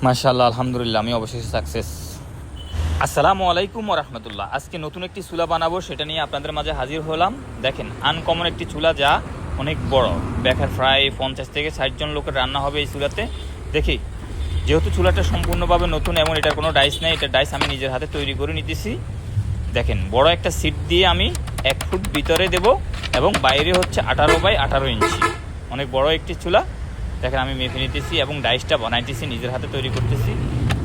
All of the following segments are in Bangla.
মাশাআল্লাহ, আলহামদুলিল্লাহ, আমি অবশেষে সাকসেস। আসসালামু আলাইকুম ওয়া রাহমাতুল্লাহ। আজকে নতুন একটি চুলা বানাবো, সেটা নিয়ে আপনাদের মাঝে হাজির হলাম। দেখেন, আনকমন একটি চুলা, যা অনেক বড়। ব্যাখার প্রায় 50 থেকে 60 জন লোকের রান্না হবে এই চুলাতে। দেখি, যেহেতু চুলাটা সম্পূর্ণভাবে নতুন এবং এটার কোনো ডাইস নেই, এটা ডাইস আমি নিজের হাতে তৈরি করে নিতেছি। দেখেন, বড় একটা সিট দিয়ে আমি 1 ফুট ভিতরে দেব এবং বাইরে হচ্ছে 18 বাই 18 ইঞ্চি। অনেক বড় একটি চুলা। দেখেন, আমি মেপে নিতেছি এবং ডাইসটা বানাইতেছি, নিজের হাতে তৈরি করতেছি।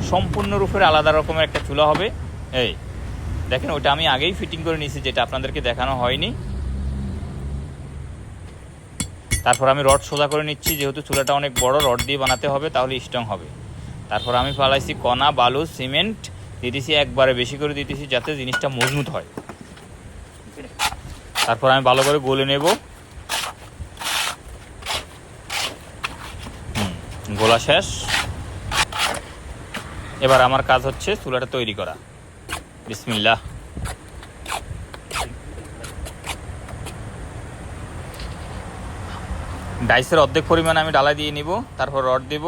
সম্পূর্ণরূপে আলাদা রকমের একটা চুলা হবে। এই দেখেন, ওটা আমি আগেই ফিটিং করে নিয়েছি, যেটা আপনাদেরকে দেখানো হয়নি। তারপর আমি রড সোজা করে নিচ্ছি, যেহেতু চুলাটা অনেক বড়, রড দিয়ে বানাতে হবে, তাহলে স্ট্রং হবে। তারপর আমি ফালাইছি কণা, বালু, সিমেন্ট দিতেছি, একবারে বেশি করে দিতেছি, যাতে জিনিসটা মজবুত হয়। তারপর আমি ভালো করে গলে নেব। গোলা শেষ। এবার আমার কাজ হচ্ছে চুলাটা তৈরি করা। বিসমিল্লাহ। ডাইসের অর্ধেক পরিমাণ আমি ডালা দিয়ে নিব, তারপর রড দেব।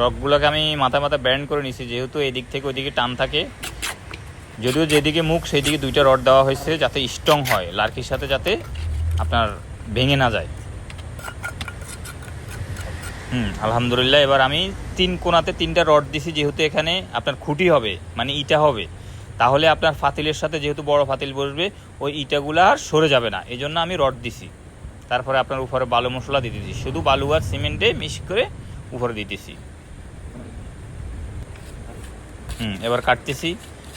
রডগুলোকে আমি মাথা ব্যান্ড করে নিছি, যেহেতু এদিক থেকে ওইদিকে টান থাকে। যদিও যেদিকে মুখ সেই দিকে 2টা রড দেওয়া হয়েছে, যাতে স্ট্রং হয়, লার্কির সাথে যাতে আপনার ভেঙে না যায়। আলহামদুলিল্লাহ। এবার আমি 3 কোণাতে 3টা রড দিছি, যেহেতু এখানে আপনার খুঁটি হবে, মানে ইটা হবে। তাহলে আপনার ফাতিলের সাথে, যেহেতু বড় ফাতিল বসবে, ওই ইটাগুলো আর সরে যাবে না, এই জন্য আমি রড দিছি। তারপরে আপনার উপরে বালু মশলা দিয়ে দিতেছি, শুধু বালু আর সিমেন্টে মিক্স করে উপরে দিতেছি। এবার কাটতেছি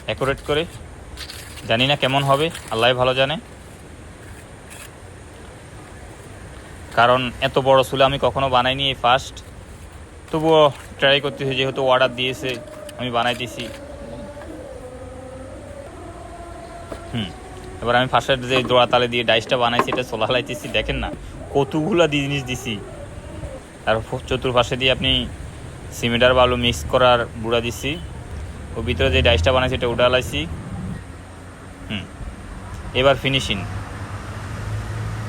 অ্যাকুরেট করে। জানি না কেমন হবে, আল্লাহ ভালো জানে, কারণ এত বড় চুলা আমি কখনো বানাইনি, এই ফার্স্ট। তবুও ট্রাই করতেছি, যেহেতু অর্ডার দিয়েছে, আমি বানাইতেছি। এবার আমি ফার্স্টের যে জোড়া তালে দিয়ে ডাইসটা বানাইছি, এটা চোলা লাইতেছি। দেখেন না কতগুলো জিনিস দিছি। তারপর চতুর্পাশে দিয়ে আপনি সিমেন্ট আর বালু মিক্স করার গুঁড়া দিছি। ও ভিতরে যে ডাইসটা বানাইছি, এটা উঠা লাইছি। এবার ফিনিশিং।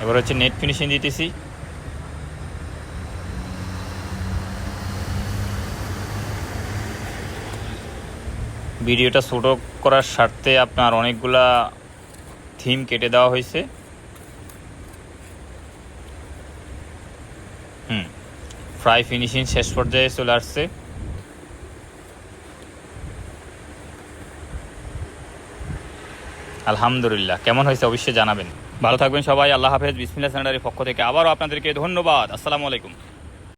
এবার হচ্ছে নেট ফিনিশিং দিতেছি। ভিডিওটা ছোট করার স্বার্থে আপনার অনেকগুলা থিম কেটে দেওয়া হয়েছে। ফ্রাই ফিনিশিং শেষ পর্যায়ে চলে আসছে। আলহামদুলিল্লাহ। কেমন হয়েছে অবশ্যই জানাবেন। ভালো থাকবেন সবাই। আল্লাহ হাফেজ। বিসমিল্লাহ চ্যানেলের পক্ষ থেকে আবারও আপনাদেরকে ধন্যবাদ। আসসালামু আলাইকুম।